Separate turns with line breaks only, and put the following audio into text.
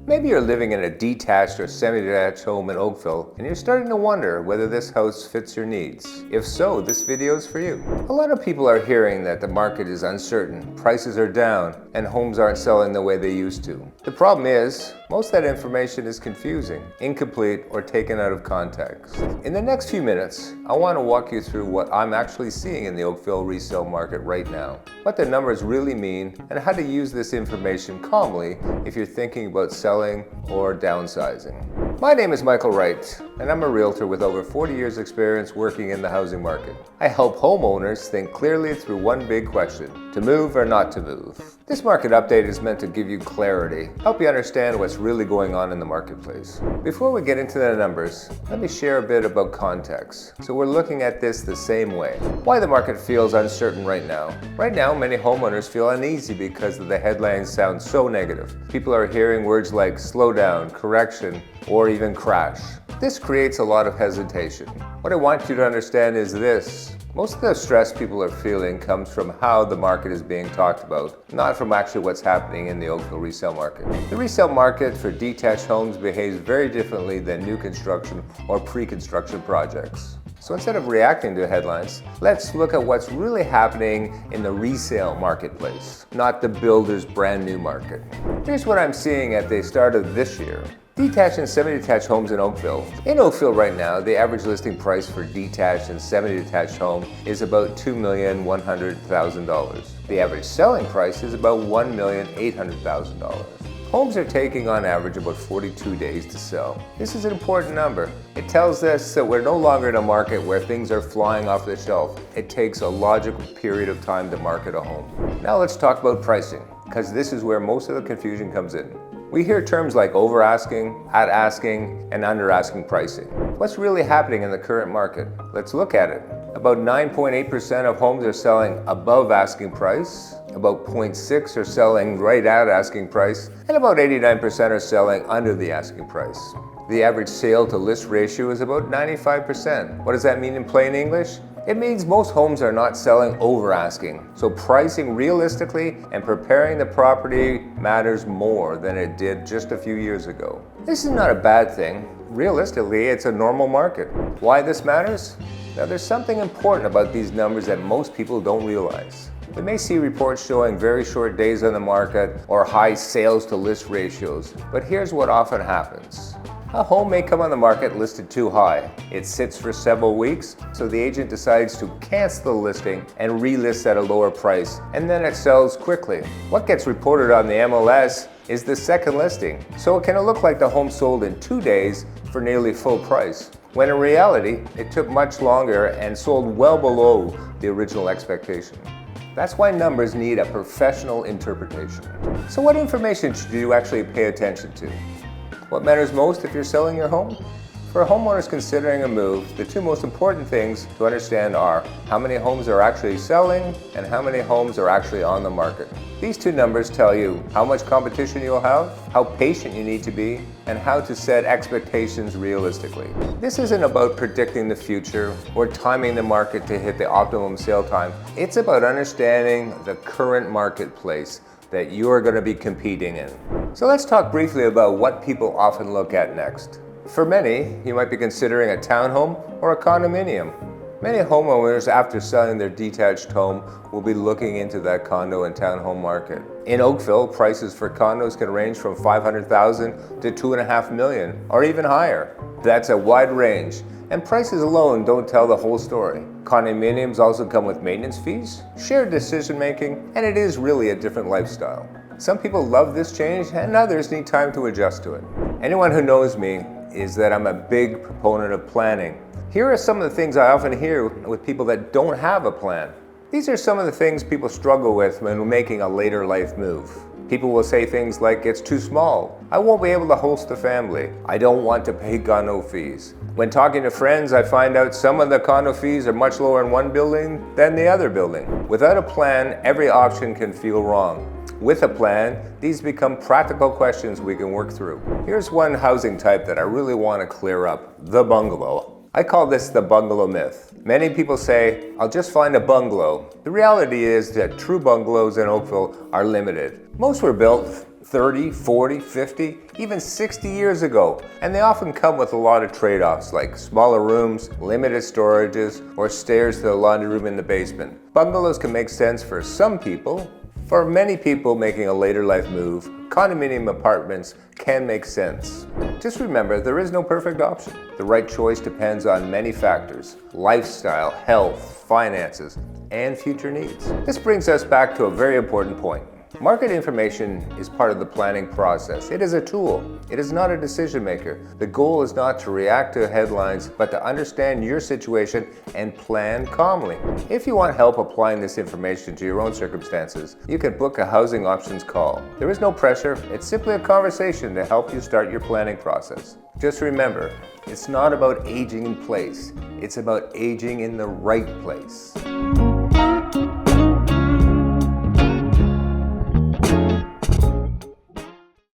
Maybe you're living in a detached or semi-detached home in Oakville and you're starting to wonder whether this house fits your needs. If so, this video is for you. A lot of people are hearing that the market is uncertain, prices are down, and homes aren't selling the way they used to. The problem is, most of that information is confusing, incomplete, or taken out of context. In the next few minutes, I want to walk you through what I'm actually seeing in the Oakville resale market right now, what the numbers really mean, and how to use this information calmly if you're thinking about selling or downsizing. My name is Wright, and I'm a realtor with over 40 years experience working in the housing market. I help homeowners think clearly through one big question: to move or not to move. This market update is meant to give you clarity, help you understand what's really going on in the marketplace. Before we get into the numbers, let me share a bit about context, so we're looking at this the same way. Why the market feels uncertain right now. Right now, many homeowners feel uneasy because the headlines sound so negative. People are hearing words like slow down, correction, or even crash. This creates a lot of hesitation. What I want you to understand is this: most of the stress people are feeling comes from how the market is being talked about, not from actually what's happening in the Oakville resale market. The resale market for detached homes behaves very differently than new construction or pre-construction projects. So instead of reacting to headlines, let's look at what's really happening in the resale marketplace, not the builder's brand new market. Here's what I'm seeing at the start of this year. Detached and semi-detached homes in Oakville. In Oakville right now, the average listing price for detached and semi-detached home is about $2,100,000. The average selling price is about $1,800,000. Homes are taking on average about 42 days to sell. This is an important number. It tells us that we're no longer in a market where things are flying off the shelf. It takes a logical period of time to market a home. Now let's talk about pricing, because this is where most of the confusion comes in. We hear terms like over asking, at asking, and under asking pricing. What's really happening in the current market? Let's look at it. About 9.8% of homes are selling above asking price, about 0.6% are selling right at asking price, and about 89% are selling under the asking price. The average sale to list ratio is about 95%. What does that mean in plain English? It means most homes are not selling over asking. So pricing realistically and preparing the property matters more than it did just a few years ago. This is not a bad thing. Realistically, it's a normal market. Why this matters? Now, there's something important about these numbers that most people don't realize. We may see reports showing very short days on the market or high sales to list ratios, but here's what often happens. A home may come on the market listed too high. It sits for several weeks, so the agent decides to cancel the listing and relist at a lower price, and then it sells quickly. What gets reported on the MLS is the second listing, so it can look like the home sold in 2 days for nearly full price, when in reality, it took much longer and sold well below the original expectation. That's why numbers need a professional interpretation. So what information should you actually pay attention to? What matters most if you're selling your home? For homeowners considering a move, the two most important things to understand are how many homes are actually selling and how many homes are actually on the market. These two numbers tell you how much competition you'll have, how patient you need to be, and how to set expectations realistically. This isn't about predicting the future or timing the market to hit the optimum sale time. It's about understanding the current marketplace that you're going to be competing in. So let's talk briefly about what people often look at next. For many, you might be considering a townhome or a condominium. Many homeowners, after selling their detached home, will be looking into that condo and townhome market. In Oakville, prices for condos can range from $500,000 to $2.5 million, or even higher. That's a wide range, and prices alone don't tell the whole story. Condominiums also come with maintenance fees, shared decision making, and it is really a different lifestyle. Some people love this change, and others need time to adjust to it. Anyone who knows me is that I'm a big proponent of planning. Here are some of the things I often hear with people that don't have a plan. These are some of the things people struggle with when making a later life move. People will say things like, it's too small, I won't be able to host a family, I don't want to pay condo fees. When talking to friends, I find out some of the condo fees are much lower in one building than the other building. Without a plan, every option can feel wrong. With a plan, these become practical questions we can work through. Here's one housing type that I really want to clear up: the bungalow. I call this the bungalow myth. Many people say, I'll just find a bungalow. The reality is that true bungalows in Oakville are limited. Most were built 30, 40, 50, even 60 years ago. And they often come with a lot of trade-offs like smaller rooms, limited storages, or stairs to the laundry room in the basement. Bungalows can make sense for some people. For many people making a later life move, condominium apartments can make sense. Just remember, there is no perfect option. The right choice depends on many factors: lifestyle, health, finances, and future needs. This brings us back to a very important point. Market information is part of the planning process. It is a tool. It is not a decision maker. The goal is not to react to headlines, but to understand your situation and plan calmly. If you want help applying this information to your own circumstances, you can book a housing options call. There is no pressure. It's simply a conversation to help you start your planning process. Just remember, it's not about aging in place. It's about aging in the right place.